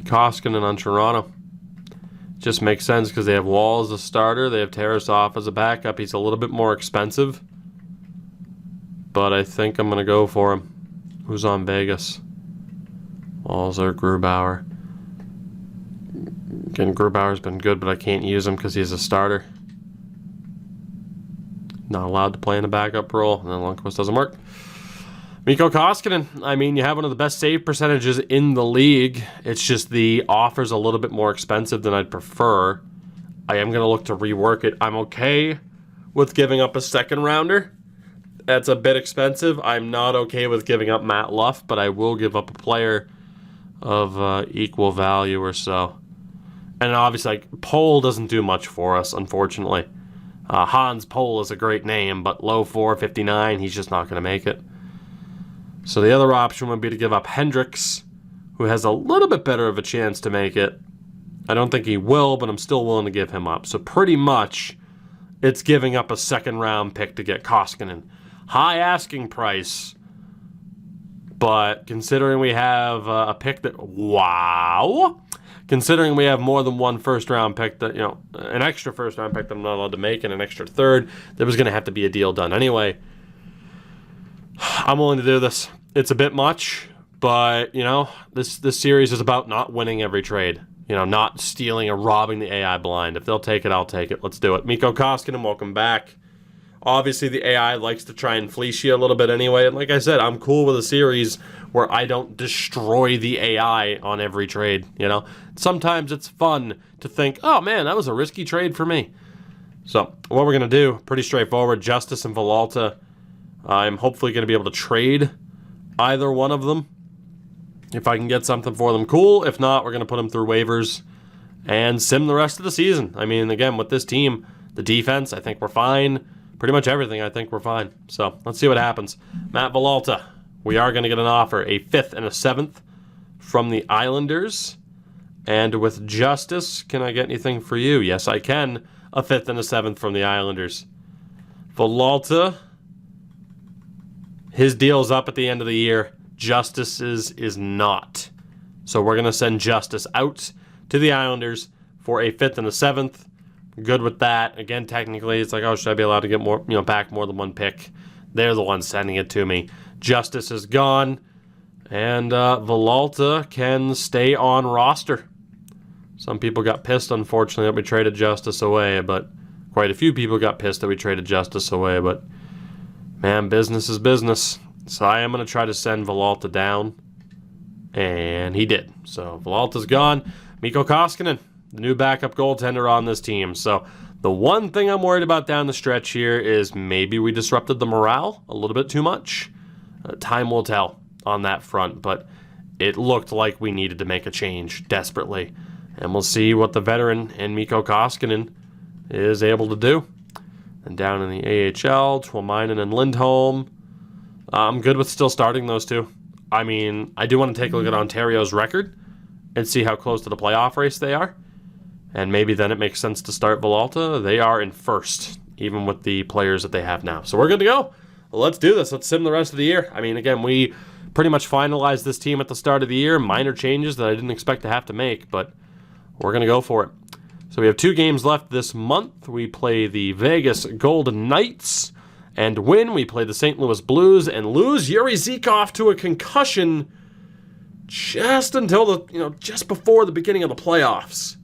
Speaker 1: Koskinen on Toronto. Just makes sense because they have Wall as a starter. They have Tarasov as a backup. He's a little bit more expensive, but I think I'm going to go for him. Who's on Vegas? Walls or Grubauer. Again, Grubauer's been good, but I can't use him because he's a starter. Not allowed to play in a backup role, and then Lundqvist doesn't work. Mikko Koskinen, I mean, you have one of the best save percentages in the league. It's just the offer's a little bit more expensive than I'd prefer. I am going to look to rework it. I'm okay with giving up a second rounder. That's a bit expensive. I'm not okay with giving up Matt Luff, but I will give up a player of equal value or so. And obviously, Pohl doesn't do much for us, unfortunately. Hans Pohl is a great name, but low 459, he's just not going to make it. So the other option would be to give up Hendricks, who has a little bit better of a chance to make it. I don't think he will, but I'm still willing to give him up. So pretty much, it's giving up a second-round pick to get Koskinen. High asking price, but considering we have a pick that, wow, considering we have more than one first-round pick, that an extra first-round pick that I'm not allowed to make and an extra third, there was going to have to be a deal done anyway. I'm willing to do this. It's a bit much, but, this series is about not winning every trade. Not stealing or robbing the AI blind. If they'll take it, I'll take it. Let's do it. Mikko Koskinen, welcome back. Obviously, the AI likes to try and fleece you a little bit anyway. And like I said, I'm cool with a series where I don't destroy the AI on every trade, Sometimes it's fun to think, oh, man, that was a risky trade for me. So what we're going to do, pretty straightforward. Justice and Villalta, I'm hopefully going to be able to trade either one of them. If I can get something for them, cool. If not, we're going to put them through waivers and sim the rest of the season. I mean, again, with this team, the defense, I think we're fine. Pretty much everything, I think we're fine. So let's see what happens. Matt Villalta, we are going to get an offer, a 5th and a 7th from the Islanders. And with Justice, can I get anything for you? Yes, I can. A 5th and a 7th from the Islanders. Villalta, his deal's up at the end of the year. Justice's is not. So we're going to send Justice out to the Islanders for a 5th and a 7th. Good with that. Again, technically, it's like, oh, should I be allowed to get more, back more than one pick? They're the ones sending it to me. Justice is gone. And Villalta can stay on roster. Some people got pissed, unfortunately, that we traded Justice away, but quite a few people got pissed that we traded Justice away, but man, business is business. So I am going to try to send Villalta down, and he did. So Villalta's gone. Mikko Koskinen, the new backup goaltender on this team. So the one thing I'm worried about down the stretch here is maybe we disrupted the morale a little bit too much. Time will tell on that front, but it looked like we needed to make a change desperately. And we'll see what the veteran in Mikko Koskinen is able to do. And down in the AHL, Tuomainen and Lindholm. I'm good with still starting those two. I mean, I do want to take a look at Ontario's record and see how close to the playoff race they are. And maybe then it makes sense to start Villalta. They are in first, even with the players that they have now. So we're good to go. Let's do this. Let's sim the rest of the year. I mean, again, we pretty much finalized this team at the start of the year. Minor changes that I didn't expect to have to make, but we're going to go for it. So we have 2 games left this month. We play the Vegas Golden Knights and win. We play the St. Louis Blues and lose Yuri Zykov to a concussion just until just before the beginning of the playoffs.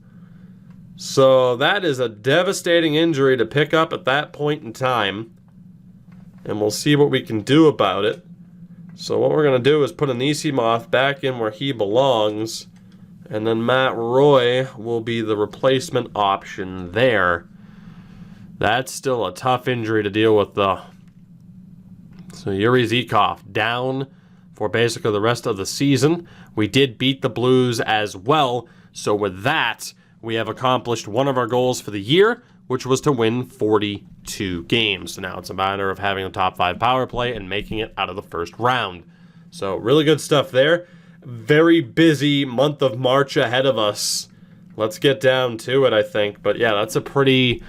Speaker 1: So that is a devastating injury to pick up at that point in time. And we'll see what we can do about it. So what we're going to do is put Anisimov back in where he belongs. And then Matt Roy will be the replacement option there. That's still a tough injury to deal with, though. So Yuri Zykov down for basically the rest of the season. We did beat the Blues as well. So with that, we have accomplished one of our goals for the year, which was to win 42 games. So now it's a matter of having a top 5 power play and making it out of the first round. So really good stuff there. Very busy month of March ahead of us. Let's get down to it, I think. But yeah, that's a pretty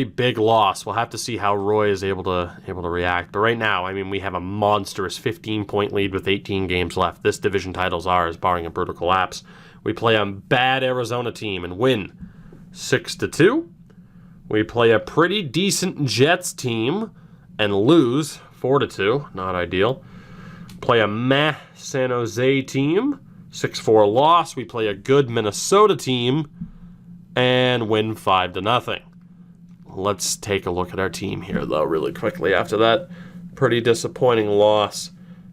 Speaker 1: big loss. We'll have to see how Roy is able to react. But right now, I mean, we have a monstrous 15-point lead with 18 games left. This division title's ours, barring a brutal collapse. We play a bad Arizona team and win 6-2. We play a pretty decent Jets team and lose 4-2. Not ideal. Play a meh San Jose team, 6-4 loss. We play a good Minnesota team and win 5-0. Let's take a look at our team here, though, really quickly after that pretty disappointing loss.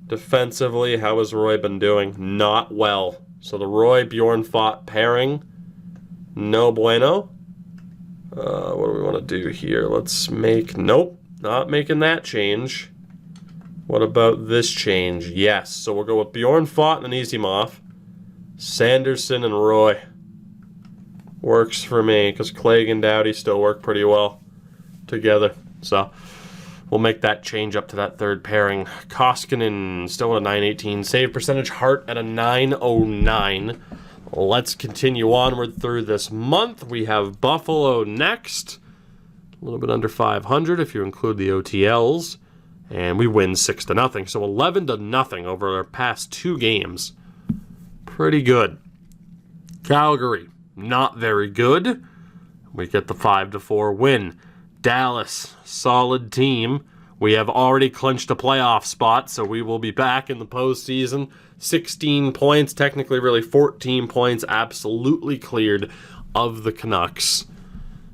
Speaker 1: Defensively, how has Roy been doing? Not well. So the Roy-Bjorn Fott pairing, no bueno. What do we want to do here? Let's make... Nope, not making that change. What about this change? Yes. So we'll go with Bjorn Fott and Anisimov. Sanderson and Roy. Works for me, because Clegg and Doughty still work pretty well together. So we'll make that change up to that third pairing. Koskinen still at a 918. Save percentage, Hart at a 909. Let's continue onward through this month. We have Buffalo next. A little bit under 500 if you include the OTLs. And we win 6-0. So 11-0 over our past 2 games. Pretty good. Calgary, not very good. We get the 5-4 win. Dallas, solid team. We have already clinched a playoff spot, so we will be back in the postseason. 16 points, technically really 14 points, absolutely cleared of the Canucks.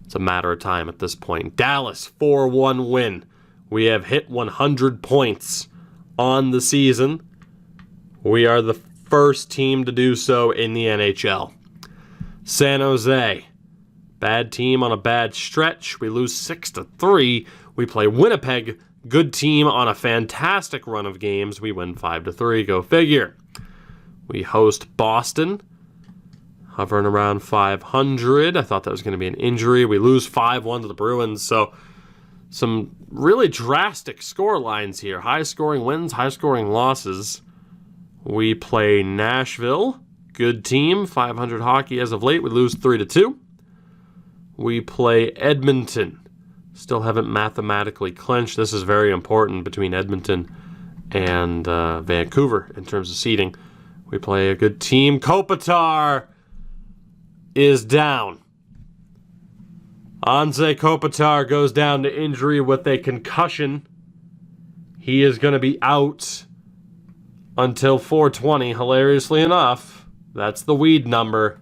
Speaker 1: It's a matter of time at this point. Dallas, 4-1 win. We have hit 100 points on the season. We are the first team to do so in the NHL. San Jose, Bad team on a bad stretch. We lose 6-3. We play Winnipeg. Good team on a fantastic run of games. We win 5-3. Go figure. We host Boston. Hovering around 500. I thought that was going to be an injury. We lose 5-1 to the Bruins. So some really drastic score lines here. High-scoring wins, high-scoring losses. We play Nashville. Good team. 500 hockey as of late. We lose 3-2. We play Edmonton. Still haven't mathematically clinched. This is very important between Edmonton and Vancouver in terms of seeding. We play a good team. Kopitar is down. Anze Kopitar goes down to injury with a concussion. He is going to be out until 4/20. Hilariously enough, that's the weed number.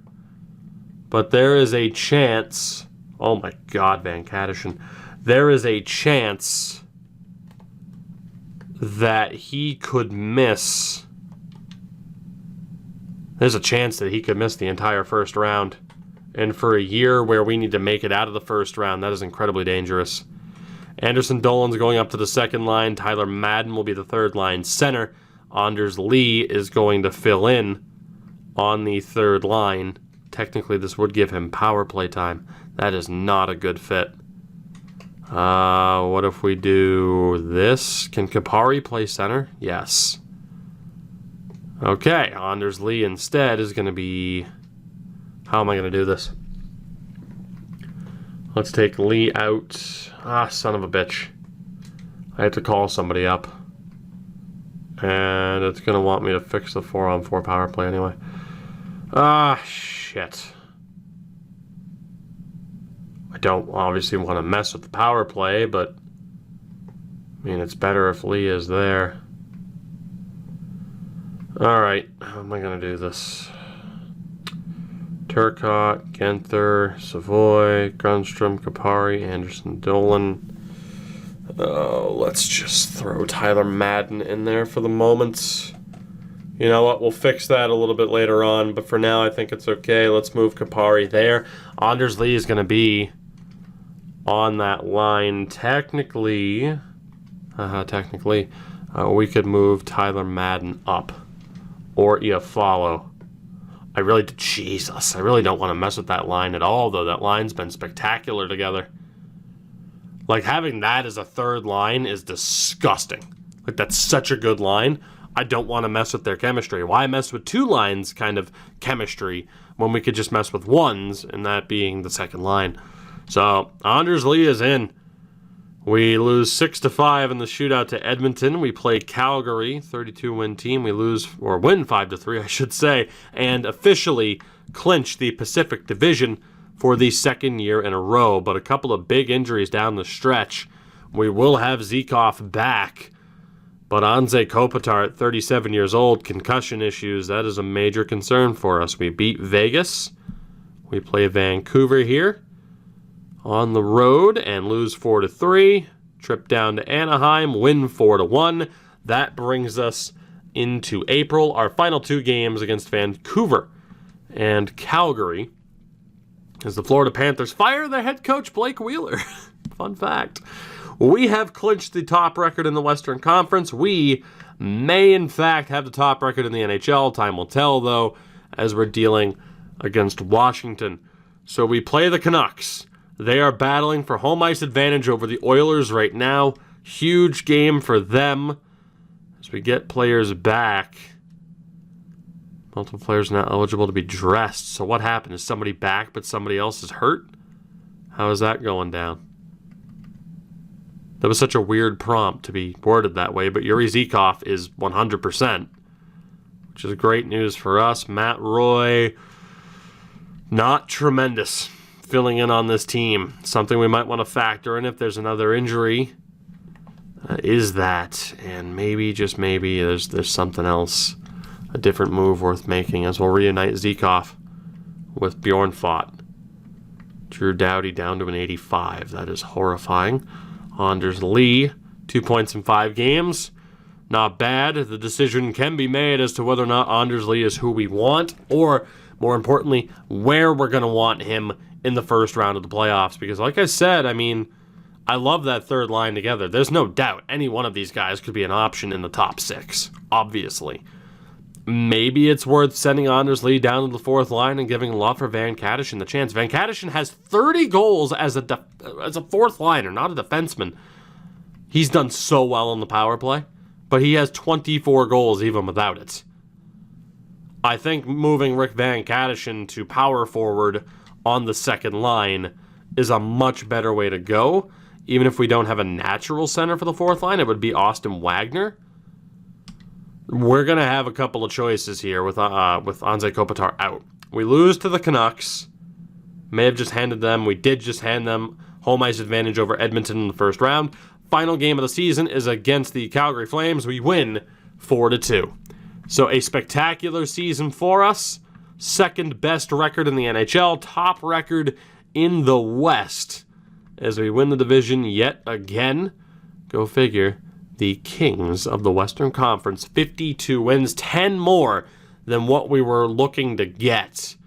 Speaker 1: But there is a chance. Oh my God, Van Kadishin. There is a chance that he could miss. There's a chance that he could miss the entire first round. And for a year where we need to make it out of the first round, that is incredibly dangerous. Anderson Dolan's going up to the second line. Tyler Madden will be the third line center. Anders Lee is going to fill in on the third line. Technically, this would give him power play time. That is not a good fit. What if we do this? Can Kupari play center? Yes. Okay, Anders Lee instead is going to be... How am I going to do this? Let's take Lee out. Ah, son of a bitch. I have to call somebody up. And it's going to want me to fix the 4-on-4 power play anyway. Ah, shit. I don't obviously want to mess with the power play, but I mean, it's better if Lee is there. Alright, how am I going to do this? Turcotte, Genther, Savoy, Grunstrom, Kupari, Anderson, Dolan. Let's just throw Tyler Madden in there for the moment. You know what? We'll fix that a little bit later on, but for now I think it's okay. Let's move Kupari there. Anders Lee is going to be on that line. Technically, we could move Tyler Madden up. Or Iafallo. I really don't want to mess with that line at all, though. That line's been spectacular together. Like, having that as a third line is disgusting. Like, that's such a good line. I don't want to mess with their chemistry. Why mess with two lines kind of chemistry when we could just mess with ones, and that being the second line? So, Anders Lee is in. We lose 6-5 in the shootout to Edmonton. We play Calgary, 32-win team. We lose, or win 5-3, I should say, and officially clinch the Pacific Division for the second year in a row. But a couple of big injuries down the stretch. We will have Zykov back, but Anze Kopitar at 37 years old, concussion issues, that is a major concern for us. We beat Vegas. We play Vancouver here on the road and lose 4-3. Trip down to Anaheim, win 4-1. That brings us into April. Our final two games against Vancouver and Calgary as the Florida Panthers fire their head coach Blake Wheeler. Fun fact. We have clinched the top record in the Western Conference. We may, in fact, have the top record in the NHL. Time will tell, though, as we're dealing against Washington. So we play the Canucks. They are battling for home ice advantage over the Oilers right now. Huge game for them as we get players back. Multiple players not eligible to be dressed. So what happened? Is somebody back but somebody else is hurt? How is that going down? That was such a weird prompt to be worded that way, but Yuri Zykov is 100%, which is great news for us. Matt Roy, not tremendous. Filling in on this team. Something we might want to factor in if there's another injury is that, and maybe, just maybe, there's something else, a different move worth making as we'll reunite Zykov with Bjorn Fott. Drew Doughty down to an 85. That is horrifying. Anders Lee, 2 points in 5 games. Not bad. The decision can be made as to whether or not Anders Lee is who we want, or more importantly, where we're going to want him in the first round of the playoffs. Because like I said, I mean, I love that third line together. There's no doubt any one of these guys could be an option in the top 6, obviously. Maybe it's worth sending Anders Lee down to the fourth line and giving Luff or Van Kadishin the chance. Van Kadishin has 30 goals as a fourth liner, not a defenseman. He's done so well on the power play, but he has 24 goals even without it. I think moving Rick Van Kadishin to power forward on the second line is a much better way to go. Even if we don't have a natural center for the fourth line, it would be Austin Wagner. We're going to have a couple of choices here with Anze Kopitar out. We lose to the Canucks. May have just handed them. We did just hand them home ice advantage over Edmonton in the first round. Final game of the season is against the Calgary Flames. We win 4-2. So a spectacular season for us. Second best record in the NHL. Top record in the West as we win the division yet again. Go figure. The Kings of the Western Conference, 52 wins, 10 more than what we were looking to get.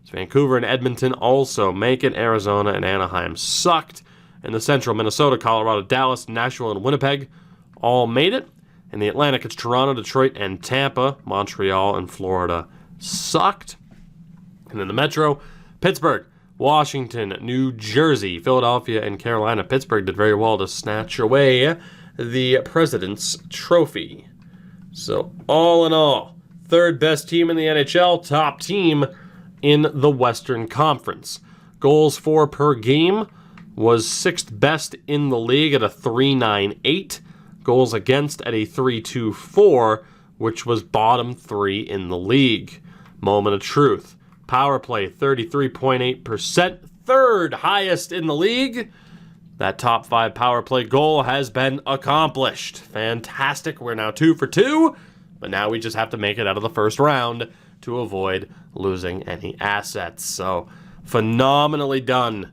Speaker 1: So Vancouver and Edmonton also make it. Arizona and Anaheim sucked. In the Central, Minnesota, Colorado, Dallas, Nashville, and Winnipeg all made it. In the Atlantic, it's Toronto, Detroit, and Tampa. Montreal and Florida sucked. And in the Metro, Pittsburgh, Washington, New Jersey, Philadelphia, and Carolina. Pittsburgh did very well to snatch away the President's Trophy. So, all in all, third best team in the NHL, top team in the Western Conference. Goals for per game was sixth best in the league at a 3.98. Goals against at a 3.24, which was bottom 3 in the league. Moment of truth. Power play, 33.8%, third highest in the league. That top 5 power play goal has been accomplished. Fantastic. We're now 2 for 2, but now we just have to make it out of the first round to avoid losing any assets. So, phenomenally done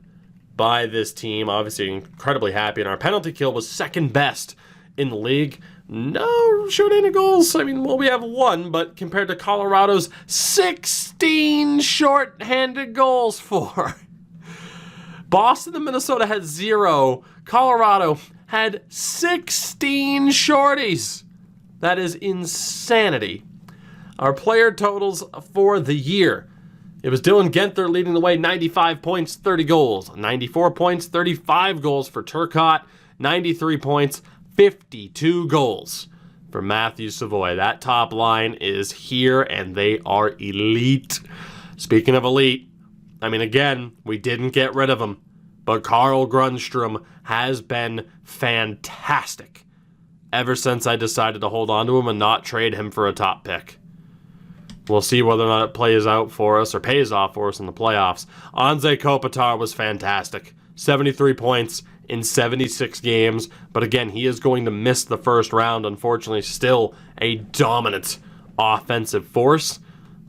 Speaker 1: by this team. Obviously, incredibly happy. And our penalty kill was second best in the league. No shorthanded goals. I mean, well, we have 1, but compared to Colorado's 16 shorthanded goals for. Boston and Minnesota had 0. Colorado had 16 shorties. That is insanity. Our player totals for the year. It was Dylan Genther leading the way, 95 points, 30 goals. 94 points, 35 goals for Turcotte. 93 points, 52 goals for Matthew Savoy. That top line is here, and they are elite. Speaking of elite, I mean, again, we didn't get rid of him, but Carl Grundstrom has been fantastic ever since I decided to hold on to him and not trade him for a top pick. We'll see whether or not it plays out for us or pays off for us in the playoffs. Anze Kopitar was fantastic. 73 points in 76 games, but again, he is going to miss the first round. Unfortunately, still a dominant offensive force.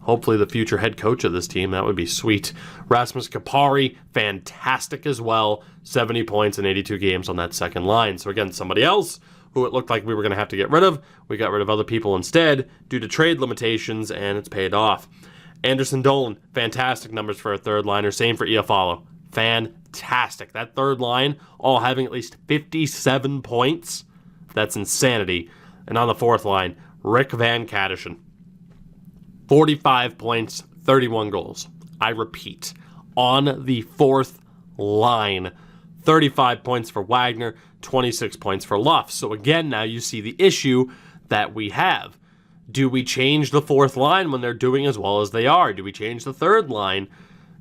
Speaker 1: Hopefully the future head coach of this team. That would be sweet. Rasmus Kupari, fantastic as well. 70 points in 82 games on that second line. So again, somebody else who it looked like we were going to have to get rid of. We got rid of other people instead due to trade limitations, and it's paid off. Anderson Dolan, fantastic numbers for a third liner. Same for Iafallo. Fantastic. That third line all having at least 57 points. That's insanity. And on the fourth line, Rick Van Kadishin. 45 points, 31 goals. I repeat, on the fourth line, 35 points for Wagner, 26 points for Luff. So again, now you see the issue that we have. Do we change the fourth line when they're doing as well as they are? Do we change the third line?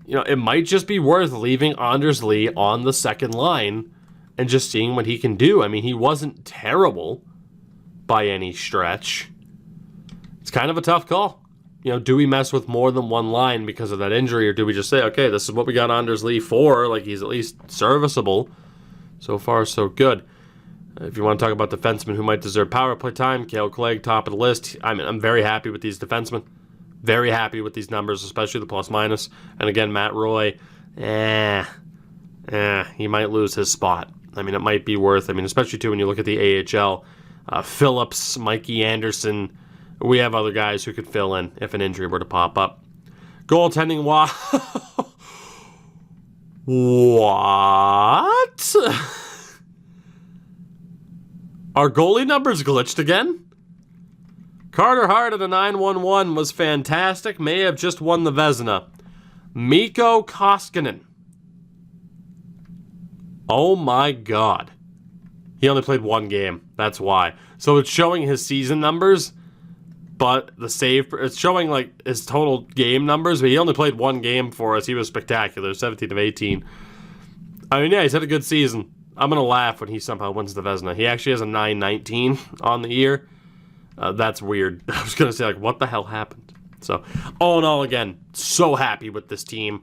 Speaker 1: You know, it might just be worth leaving Anders Lee on the second line and just seeing what he can do. I mean, he wasn't terrible by any stretch. It's kind of a tough call. You know, do we mess with more than one line because of that injury, or do we just say, okay, this is what we got Anders Lee for, like he's at least serviceable. So far, so good. If you want to talk about defensemen who might deserve power play time, Cale Clegg, top of the list. I mean, I'm very happy with these defensemen. Very happy with these numbers, especially the plus-minus. And again, Matt Roy, he might lose his spot. I mean, it might be worth, especially too when you look at the AHL. Phillips, Mikey Anderson. We have other guys who could fill in if an injury were to pop up. Goaltending, What? Our goalie numbers glitched again? Carter Hart at a 911 was fantastic. May have just won the Vezina. Mikko Koskinen. Oh my god. He only played one game. That's why. So it's showing his season numbers, but the save, it's showing like his total game numbers, but he only played one game for us. He was spectacular, 17 of 18. I mean, yeah, he's had a good season. I'm going to laugh when he somehow wins the Vezina. He actually has a 919 on the year. That's weird. I was going to say, like, what the hell happened? So, all in all, again, so happy with this team.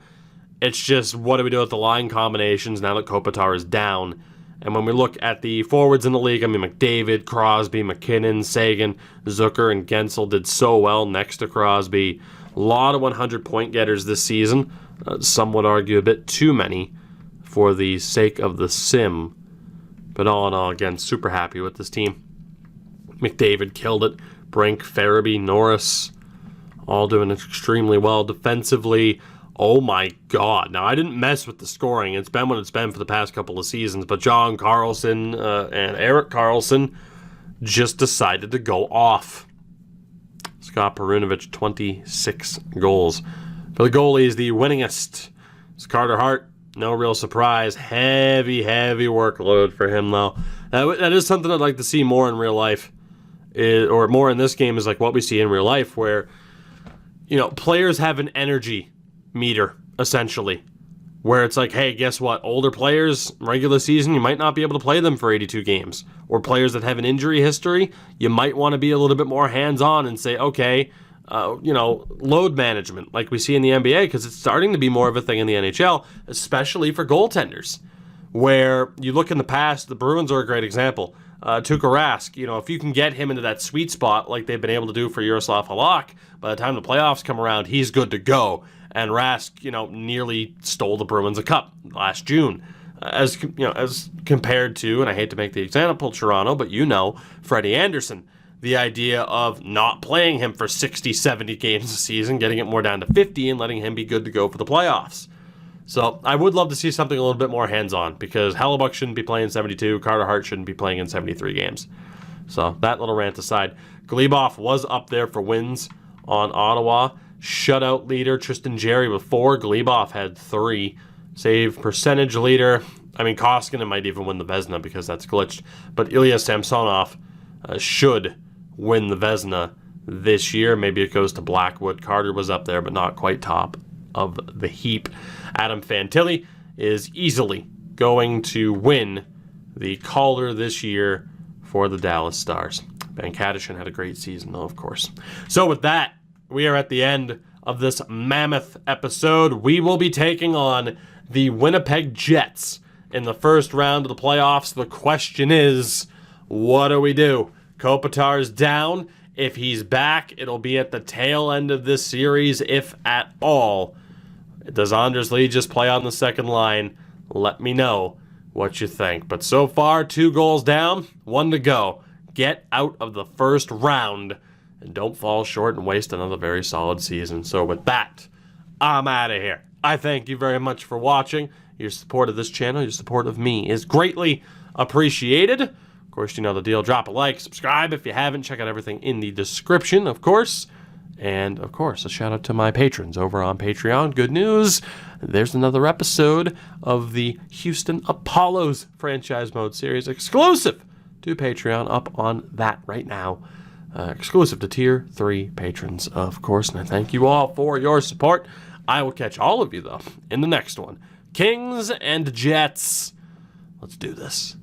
Speaker 1: It's just, what do we do with the line combinations now that Kopitar is down? And when we look at the forwards in the league, I mean, McDavid, Crosby, McKinnon, Sagan, Zucker, and Gensel did so well next to Crosby. A lot of 100-point getters this season. Some would argue a bit too many for the sake of the sim. But all in all, again, super happy with this team. McDavid killed it. Brink, Farabee, Norris, all doing extremely well defensively. Oh my god. Now, I didn't mess with the scoring. It's been what it's been for the past couple of seasons. But John Carlson and Erik Karlsson just decided to go off. Scott Perunovich, 26 goals. For the goalies, the winningest is Carter Hart. No real surprise. Heavy workload for him, though. That is something I'd like to see more in real life. Or more in this game is like what we see in real life, where, you know, players have an energy meter, essentially, where it's like, hey, guess what? Older players, regular season, you might not be able to play them for 82 games. Or players that have an injury history, you might want to be a little bit more hands-on and say, okay, load management, like we see in the NBA, because it's starting to be more of a thing in the NHL, especially for goaltenders, where you look in the past, the Bruins are a great example. Tuukka Rask, if you can get him into that sweet spot like they've been able to do for Yaroslav Halak, by the time the playoffs come around, he's good to go. And Rask, nearly stole the Bruins a cup last June. As compared to, and I hate to make the example Toronto, but Freddie Anderson. The idea of not playing him for 60, 70 games a season, getting it more down to 50 and letting him be good to go for the playoffs. So I would love to see something a little bit more hands-on, because Hellebuck shouldn't be playing 72, Carter Hart shouldn't be playing in 73 games. So that little rant aside, Glebov was up there for wins on Ottawa. Shutout leader Tristan Jarry with 4, Glebov had 3. Save percentage leader, Koskinen might even win the Vezina because that's glitched, but Ilya Samsonov should win the Vezina this year. Maybe it goes to Blackwood. Carter was up there, but not quite top of the heap. Adam Fantilli is easily going to win the Calder this year for the Dallas Stars. Ben Kadishin had a great season, though, of course. So with that, we are at the end of this mammoth episode. We will be taking on the Winnipeg Jets in the first round of the playoffs. The question is, what do we do? Kopitar's down. If he's back, it'll be at the tail end of this series, if at all. Does Anders Lee just play on the second line? Let me know what you think. But so far, 2 goals down, 1 to go. Get out of the first round and don't fall short and waste another very solid season. So with that, I'm out of here. I thank you very much for watching. Your support of this channel, your support of me is greatly appreciated. Of course, you know the deal. Drop a like, subscribe if you haven't. Check out everything in the description, of course. And, of course, a shout-out to my patrons over on Patreon. Good news, there's another episode of the Houston Apollos franchise mode series exclusive to Patreon up on that right now. Exclusive to Tier 3 patrons, of course. And I thank you all for your support. I will catch all of you, though, in the next one. Kings and Jets. Let's do this.